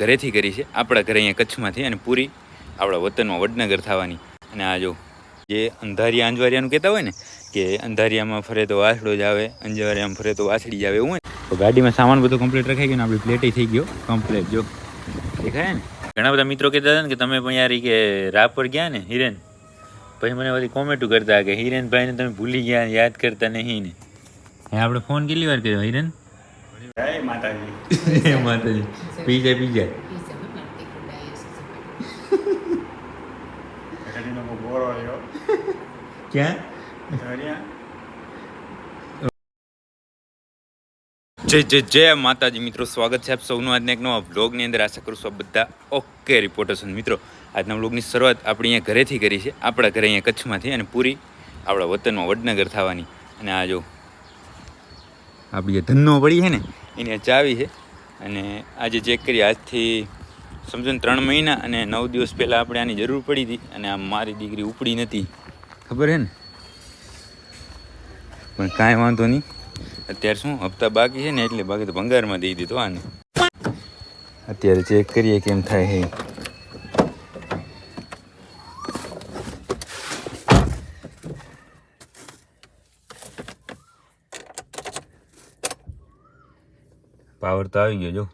ઘરેથી કરી છે, આપણા ઘરે અહીંયા કચ્છમાંથી, અને પૂરી આપણા વતનમાં વડનગર થવાની. અને આ જો જે અંધારિયા અંજવારિયાનું કહેતા હોય ને કે અંધારિયામાં ફરે તો વાસડો જ આવે, અંજવારિયામાં ફરે તો વાસળી જ આવે, એવું હોય. તો ગાડીમાં સામાન બધો કમ્પ્લીટ રખાઈ ગયો ને આપણી પ્લેટે થઈ ગયો કમ્પ્લીટ. જો દેખાય ને. ઘણા બધા મિત્રો કહેતા હતા ને કે તમે પણ યાર કે રાપર ગયા ને હિરેન, પછી મને બધી કોમેન્ટો કરતા કે હિરેનભાઈને તમે ભૂલી ગયા, યાદ કરતા નહીં ને. હે આપણે ફોન કેટલી વાર કર્યો હિરેન? જય માતાજી. જય માતાજી. પી જાય ક્યાં? જય માતાજી મિત્રો, સ્વાગત છે આપ સૌનું આજના એક નવા બ્લોગની અંદર. આશા કરું છું બધા ઓકે રિપોર્ટર્સ. મિત્રો આજના બ્લોગની શરૂઆત આપણે અહીંયા ઘરેથી કરી છે, આપણા ઘરે અહીંયા કચ્છમાંથી, અને પૂરી આપણા વતનમાં વડનગર થવાની. અને આ જો આપણી જે ધન્નો પડી છે ને એની ચાવી છે, અને આજે ચેક કરી. આજથી સમજો ને 3 મહિના અને 9 દિવસ પહેલાં આપણે આની જરૂર પડી હતી, અને આ મારી દીકરી ઉપડી નથી, ખબર છે ને. પણ કાંઈ વાંધો નહીં, અત્યારે શું હપ્તા બાકી છે ને, એટલે બાકી તો ભંગારમાં દઈ દીધો આને. અત્યારે ચેક કરીએ કેમ થાય છે. પાવર તો આવી ગયો જો.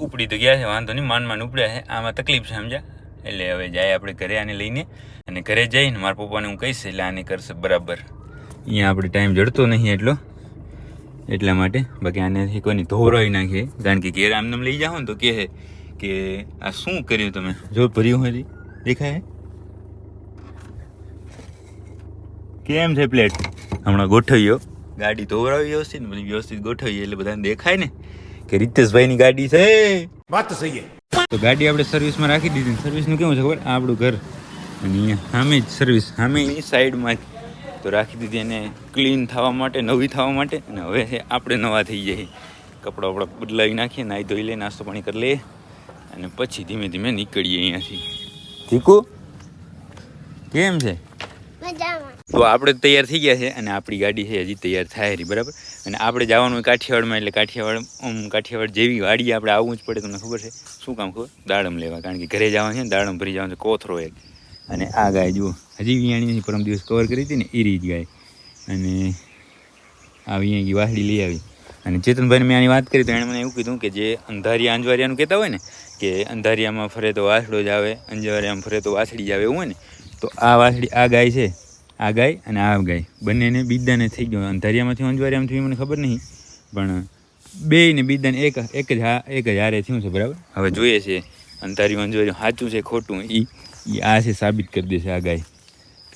ઉપડી તો ગયા છે, વાંધો નહીં, માંડ ઉપડ્યા છે. આમાં તકલીફ છે સમજ્યા. એટલે હવે જાય આપણે ઘરે આને લઈને, અને ઘરે જઈને મારા પપ્પાને હું કહીશ એટલે આને કરશે બરાબર. અહીંયા આપણે ટાઈમ જડતો નહીં એટલા માટે. બાકી આને કોઈની ધોરાઈ નાખીએ, કારણ કે ઘેર આમને લઈ જાઓ ને તો કહે કે આ શું કર્યું તમે. જો ભર્યું હોય દેખાય કેમ છે પ્લેટ. હમણાં ગોઠવ્યો, ગાડી ધોરાવી વ્યવસ્થિત, બધી વ્યવસ્થિત ગોઠવીએ એટલે બધાને દેખાય ને કે રીતેશભાઈની ગાડી છે. વાત તો સહી. તો ગાડી આપણે સર્વિસમાં રાખી દીધી. સર્વિસનું કેવું છે ખબર, આ આપણું ઘર, અને અહીંયા સામે જ સર્વિસ, સામે એની સાઈડમાં જ તો રાખી દીધી, એને ક્લીન થવા માટે, નવી થવા માટે. અને હવે આપણે નવા થઈ જઈએ, કપડાં વપડા બદલાવી નાખીએ, નાહી ધોઈ લઈએ, નાસ્તો પાણી કરી લઈએ, અને પછી ધીમે ધીમે નીકળીએ અહીંયાથી. ઠીકુ કેમ છે? તો આપણે તૈયાર થઈ ગયા છે, અને આપણી ગાડી છે હજી તૈયાર થાય રહી બરાબર. અને આપણે જવાનું હોય કાઠિયાવાડમાં, એટલે કાઠિયાવાડ જેવી વાડીએ આપણે આવવું જ પડે. તમને ખબર છે શું કામ ખબર? દાડમ લેવા, કારણ કે ઘરે જવાનું છે ને, દાડમ ભરી જવાનું છે, કોથરો એક. અને આ ગાય જુઓ હજી વિયાણી પરમ દિવસ કવર કરી હતી ને, એ રીત ગાય. અને આ વિયાણી વાહડી લઈ આવી. અને ચેતનભાઈને મેં આની વાત કરી તો એણે મને એવું કીધું કે જે અંધારિયા અંજવારિયાનું કહેતા હોય ને કે અંધારિયામાં ફરે તો વાસડો જ આવે, અંજવારિયામાં ફરે તો વાસળી જ આવે, એવું હોય ને. તો આ વાસળી, આ ગાય છે, આ ગાય અને આ ગાય બંનેને બીજાને થઈ ગયો. અંધારિયામાંથી અંજવારિયામાં થયું મને ખબર નહીં, પણ બેયને બીજાને એક જ હારે થયું છે બરાબર. હવે જોઈએ છે અંધારિયું અંજવારિયું સાચું છે ખોટું, એ આ છે સાબિત કરી દેશે આ ગાય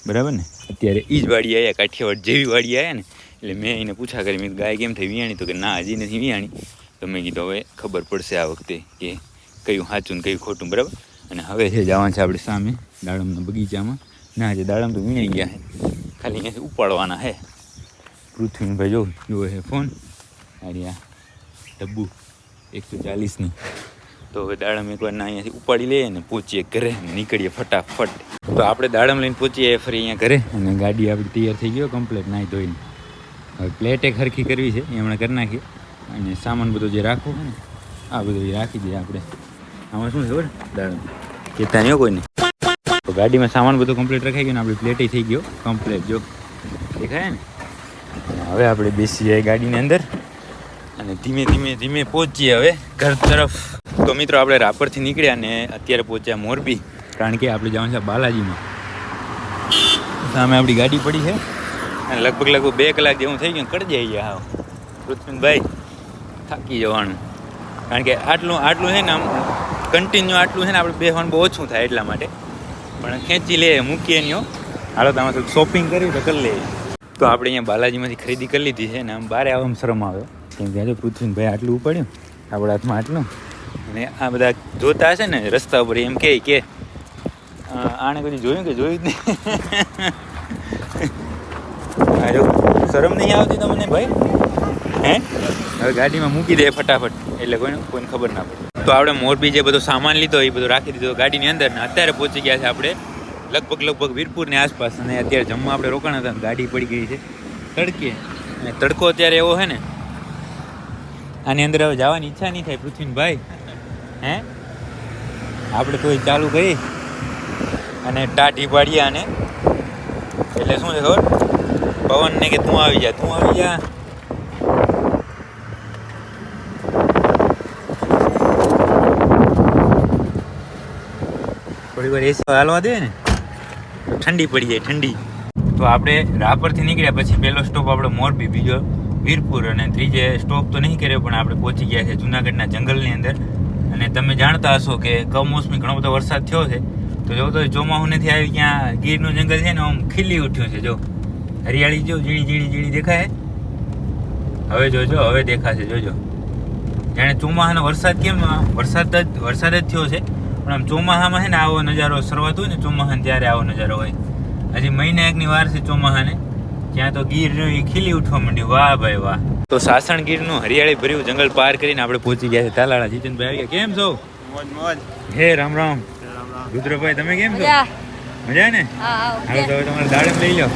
બરાબર ને. અત્યારે એ જ વાડી આવ્યા, કાઠિયાવાડ જેવી વાડી આવ્યા ને, એટલે મેં એને પૂછા કરી, મેં ગાય કેમ થઈ વિયાણી? તો કે ના હજી નથી વિયાણી. તો મેં કીધું હવે ખબર પડશે આ વખતે કે કયું સાચું ને કયું ખોટું બરાબર. અને હવે છે જવાનું છે આપણે સામે દાડમના બગીચામાં. ના જે દાડમ તો વીણાઈ ગયા છે, ખાલી અહીંયાથી ઉપાડવાના છે. પૃથ્વીભાઈ જોવે છે ફોન, આ ડબ્બુ 140ની. તો હવે દાડમ એકવાર ના અહીંયાથી ઉપાડી લઈએ ને પહોંચીએ ઘરે, નીકળીએ ફટાફટ. તો આપણે દાડમ લઈને પહોંચીએ ફરી અહીંયા ઘરે, અને ગાડી આપણી તૈયાર થઈ ગયો કમ્પ્લીટ નાહી ધોઈને. હવે પ્લેટ એક હરખી કરવી છે, એ હમણાં કરી નાખીએ. અને સામાન બધો જે રાખવો હોય ને આ બધું એ રાખી દઈએ આપણે. આમાં શું ખબર દાડમ કહેતા નહીં કોઈને. તો ગાડીમાં સામાન બધું કમ્પ્લીટ રખાઈ ગયો ને આપણી પ્લેટે થઈ ગયો કમ્પ્લીટ. જો દેખાય ને. હવે આપણે બેસીએ ગાડીની અંદર, અને ધીમે પહોંચીએ હવે ઘર તરફ. તો મિત્રો આપણે રાપરથી નીકળ્યા ને અત્યારે પહોંચ્યા મોરબી, કારણ કે આપણે જવાનું છે બાલાજીમાં. સામે આપણી ગાડી પડી છે, અને લગભગ 2 કલાક જેવું થઈ ગયું, કડી જઈએ. હા પૃથ્વીભાઈ થાકી જવાનું, કારણ કે આટલું છે ને, આમ કન્ટિન્યુ આટલું છે ને, આપણે બેસવાનું બહુ ઓછું થાય એટલા માટે. પણ ખેંચી લે મૂકીએ નહીં. હાલો તો આમાં થોડુંક શોપિંગ કર્યું તો કરી લઈએ. તો આપણે અહીંયા બાલાજીમાંથી ખરીદી કરી લીધી છે, ને આમ બારે આવવામાં શરમ આવ્યો, કેમ કે આજે પૃથ્વીભાઈ આટલું ઉપાડ્યું આપણા હાથમાં આટલું. અને આ બધા જોતા હશે ને રસ્તા ઉપર, એમ કે આણે કદી જોયું કે જોયું જ નહીં. શરમ નહીં આવતી તમને ભાઈ? હે હવે ગાડીમાં મૂકી દે ફટાફટ, એટલે કોઈને ખબર ના પડે. તો આપણે મોરબી જે બધો સામાન લીધો એ બધું રાખી દીધો ગાડીની અંદર, ને અત્યારે પહોંચી ગયા છે આપણે લગભગ વીરપુરની આસપાસ. અને અત્યારે જમવા આપણે રોકાણા હતા, ગાડી પડી ગઈ છે તડકે અને તડકો અત્યારે એવો છે ને આની અંદર હવે જવાની ઈચ્છા નહીં થાય પૃથ્વીભાઈ. હે આપણે તો ચાલુ કરી અને ટાઢી પાડીએ આને એટલે શું છે ખબર પવનને કે તું આવી જા થોડી વાર એસી હાલવા દે ને તો ઠંડી પડી જાય ઠંડી. તો આપણે રાપરથી નીકળ્યા પછી પહેલો સ્ટોપ આપણો મોરબી, બીજો વીરપુર અને ત્રીજે સ્ટોપ તો નહીં કર્યો પણ આપણે પહોંચી ગયા છે જુનાગઢના જંગલની અંદર. અને તમે જાણતા હશો કે કમોસમી ઘણો બધો વરસાદ થયો છે તો જો તો ચોમાસું નથી આવી ત્યાં ગીરનું જંગલ છે ને આમ ખીલી ઉઠ્યું છે. જો હરિયાળી જો ઝીણી દેખાય. હવે જોજો હવે દેખાશે જોજો. જાણે ચોમાસાનો વરસાદ કેમ વરસાદ જ થયો છે પણ આમ ચોમાસામાં છે ને આવો નજારો શરૂઆત હોય ને ચોમાસાને ત્યારે આવો નજારો હોય. હજી મહિના એકની વાર છે ચોમાસાને ત્યાં તો ગીર ખીલી ઉઠવા માંડ્યું. વાહ ભાઈ વાહ. તો સાસણ ગીરનું હરિયાળી ભર્યું જંગલ પાર કરીને આપણે પહોંચી ગયા છે તાલાળા. જીતનભાઈ આવી ગયા. કેમ છો? હે રામ રામ. રુદ્રભાઈ તમે કેમ છો? મજા ને? હવે તો તમારે દાડમ લઈ લો.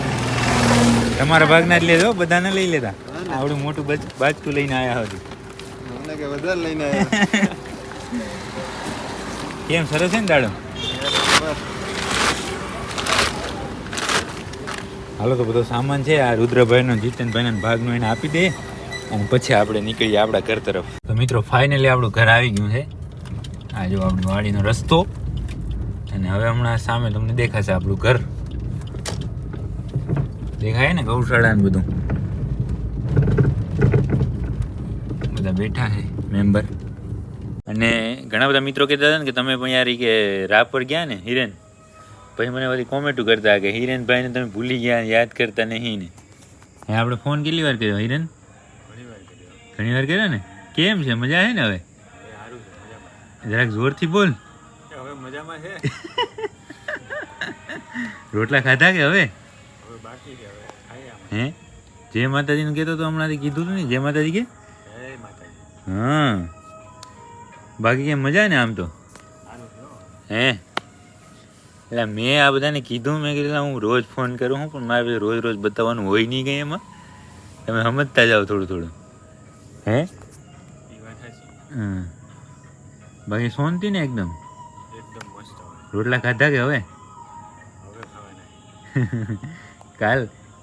તમારા ભાગના જ લેજો, બધાને લઈ લેતા. આવડું મોટું બાજકું લઈને આવ્યા હતું. કેમ સરસ છે ને દાડમ? હાલો તો બધો સામાન છે આ રુદ્રભાઈનો જીતનભાઈના ભાગનો એને આપી દે અને પછી આપણે નીકળીએ આપણા ઘર તરફ. તો મિત્રો ફાઇનલી આપણું ઘર આવી ગયું છે. આ જો આપણી વાડીનો રસ્તો અને હવે હમણાં સામે તમને દેખાશે આપણું ઘર. દેખાય ને ગૌશાળા ને બધું. બધા બેઠા છે મેમ્બર. અને ઘણા બધા મિત્રો કહેતા હતા ને કે તમે પણ યાર કે રાપર ગયા ને હિરેન, પછી મને બધી કોમેન્ટો કરતા કે હિરેનભાઈને તમે ભૂલી ગયા, યાદ કરતા નહીં ને. હે આપણે ફોન કેટલી વાર કર્યો હિરેન? ઘણી વાર કર્યો ને. કેમ છે? મજા છે ને? હવે જરાક જોરથી બોલ. હવે મજામાં છે. રોટલા ખાધા કે હવે? બાકી છે હવે ખાઈએ. હે જય માતાજીનું કહેતો તો હમણાંથી કીધું હતું ને જય માતાજી કે? જય માતાજી. હા બાકી કેમ મજા ને? આમ તો હે એટલે મેં આ બધાને કીધું, મેં કીધું હું રોજ ફોન કરું હું પણ મારે રોજ બતાવવાનું હોય નહીં કંઈ એમાં. તમે સમજતા જાઓ થોડું. હે બાકી શાંતિ ને એકદમ મસ્ત. રોટલા ખાધા કે હવે?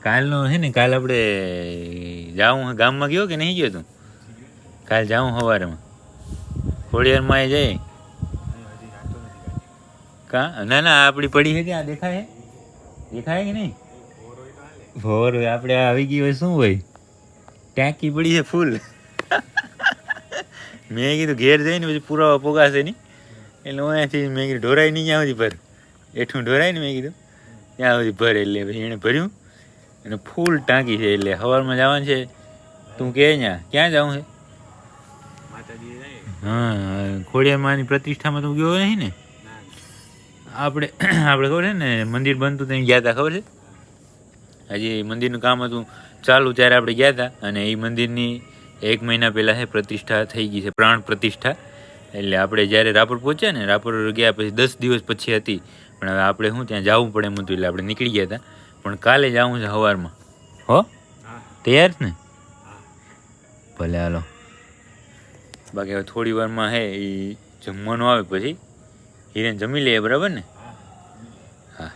કાલનો છે ને કાલ આપણે જાઉં ગામમાં ગયો કે નહીં ગયો તું? કાલ જાઉં સવારમાં ખોડિયારમાં એ જાય કા? ના આપણી પડી છે ત્યાં દેખાય કે નહીં? ભોર હોય આપણે આવી ગઈ હોય શું હોય? ટાંકી પડી છે ફૂલ. મેં કીધું ઘેર જઈને પછી પુરાવા પોગાશે નહીં એટલે હું અહીંયાથી મેં કીધું ઢોરાય નહીં ત્યાં સુધી ભર એઠું ઢોરાય ને મેં કીધું ત્યાં સુધી ભર. એટલે પછી એણે ભર્યું અને ફૂલ ટાંકી છે એટલે સવારમાં જવાનું છે. તું કે ક્યાં જવું છે? હા ખોડિયારમાંની પ્રતિષ્ઠામાં તું ગયો નહીં ને? આપણે ખબર છે ને મંદિર બનતું ત્યાં ગયા હતા ખબર છે? હજી મંદિરનું કામ હતું ચાલુ ત્યારે આપણે ગયા હતા અને એ મંદિરની 1 મહિના પહેલાં છે પ્રતિષ્ઠા થઈ ગઈ છે, પ્રાણ પ્રતિષ્ઠા. એટલે આપણે જ્યારે રાપર પહોંચ્યા ને, રાપર ગયા પછી 10 દિવસ પછી હતી પણ હવે આપણે શું ત્યાં જવું પડે એમ હતું એટલે આપણે નીકળી ગયા હતા. પણ કાલે જવું છે સવારમાં. હો તૈયાર ને? ભલે હાલો. બાકી હવે થોડી વારમાં હે એ જમવાનું આવે પછી હિરેન જમી લઈએ બરાબર ને? હા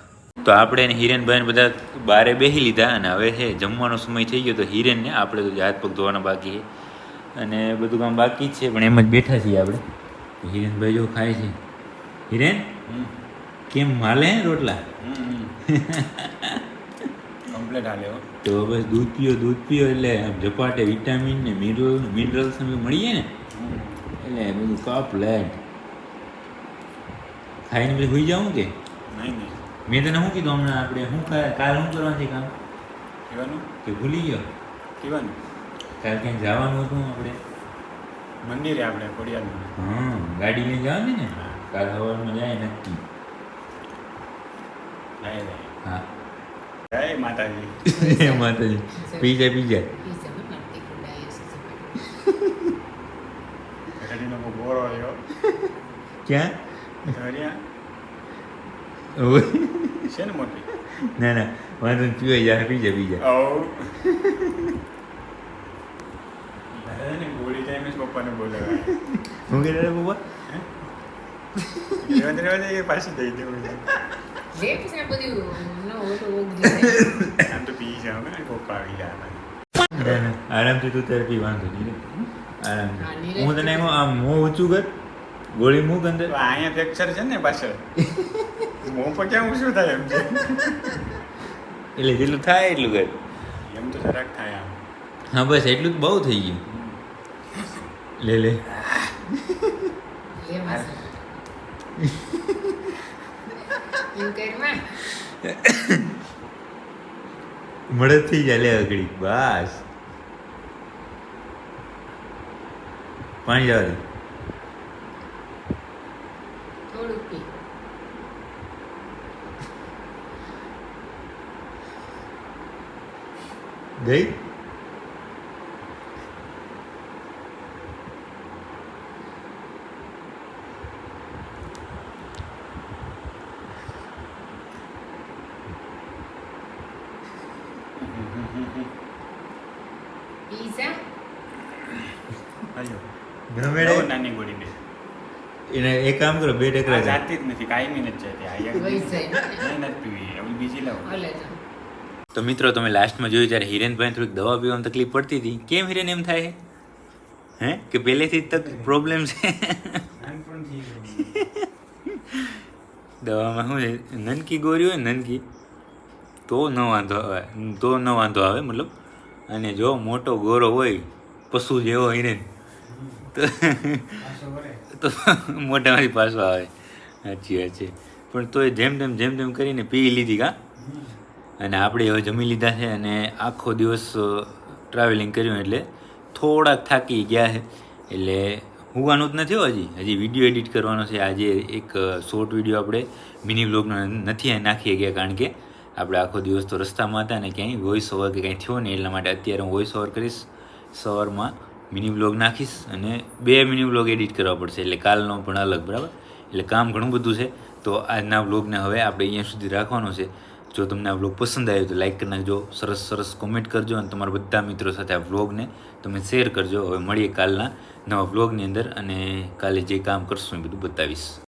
તો આપણે એને હિરેનભાઈને બધા બારે બેસી લીધા અને હવે છે જમવાનો સમય થઈ ગયો તો હિરેનને આપણે તો હાથ પગ ધોવાના બાકી છે અને બધું કામ બાકી જ છે પણ એમ જ બેઠા છીએ આપણે. હિરેનભાઈ જો ખાય છે. હિરેન કેમ હાલે રોટલા? કમ્પ્લીટ હાલે. તો બસ દૂધ પીઓ એટલે ઝપાટે વિટામિન ને મિનરલ્સ મળી જાય ને એટલે બધું કમ્પ્લીટ. ખાઈને પછી હોઈ જાઉં કે નહીં? મેં તને શું કીધું હમણાં આપણે શું કાલ શું કરવાનું છે કામ કહેવાનું કે ભૂલી ગયો? કહેવાનું કાલ ક્યાંક જવાનું હતું આપણે મંદિરે આપણે ખોડિયારનું. હા ગાડી લઈને જવાની ને કાલ સવારમાં જાય નક્કી. હા જય માતાજી. જય માતાજી. પીજા ઘડીનો બોરો આવ્યો. ક્યાં છે ને મોટી? ના વાંધો નહીં, પીવાય જાય, પીજા. દાદાને ગોળી ટાઈમે જ પપ્પાને બોલાવ્યા. શું કહે તારા પપ્પા? રહેવા દે એ પાછી દઈ દેવું છે. આમ તો પી જાવ ને પપ્પા આવી ગયા. આરામથી તું તારે પી, વાંધો નહીં. આરામથી હું તને એમ આમ મોં ઊંચું કર, ગોળી મૂક અંદર. અહીંયા ફ્રેક્ચર છે ને પાછળ. મોં પર ક્યાં ઊંચું થાય એમ છે. એટલે જેટલું થાય એટલું કર. એમ તો જરાક થાય આમ. હા બસ એટલું જ બહુ થઈ ગયું. લે લે. મળદ થઈ જાય, લે અઘડી. બસ પાણી જવા દે. ગઈ. ગમે તે. નાની ગોળી દે. એને એક કામ કરો, 2 ટકરા આ જાતી જ નથી, કાયમી નથી જતી. આ નથી પીવી, હવે બીજી લાવો. તો મિત્રો તમે લાસ્ટમાં જોયું ત્યારે હિરેનભાઈ થોડીક દવા પીવામાં તકલીફ પડતી હતી. કેમ હિરેન એમ થાય? હે કે પહેલેથી જ પ્રોબ્લેમ છે? દવામાં શું છે, નનકી ગોરી હોય ને, નનકી તો ન વાંધો આવે, મતલબ. અને જો મોટો ગોરો હોય પશુ જેવો હિરેન તો મોટામાંથી પાછો આવે. સાચી વાત છે. પણ તોય જેમ તેમ કરીને પી લીધી કા. અને આપણે હવે જમી લીધા છે અને આખો દિવસ ટ્રાવેલિંગ કર્યું એટલે થોડાક થાકી ગયા છે. એટલે હોવાનું જ નથી હજી વિડીયો એડિટ કરવાનો છે. આજે એક શોર્ટ વિડીયો આપણે મિની બ્લોગનો નથી નાખી ગયા, કારણ કે આપણે આખો દિવસ તો રસ્તામાં હતા ને ક્યાંય વોઇસ ઓવર કે કંઈ થયો ને, એટલા માટે અત્યારે હું વોઇસ ઓવર કરીશ. સવારમાં મિની બ્લોગ નાખીશ અને 2 મિની બ્લોગ એડિટ કરવા પડશે, એટલે કાલનો પણ અલગ, બરાબર. એટલે કામ ઘણું બધું છે. તો આજના બ્લોગને હવે આપણે અહીંયા સુધી રાખવાનો છે. જો તમને આ બ્લોગ પસંદ આવ્યો તો લાઈક કરી નાખજો, સરસ કોમેન્ટ કરજો અને તમારા બધા મિત્રો સાથે આ બ્લોગને તમે શેર કરજો. હવે મળીએ કાલના નવા બ્લોગની અંદર અને કાલે જે કામ કરશું એ બધું બતાવીશ.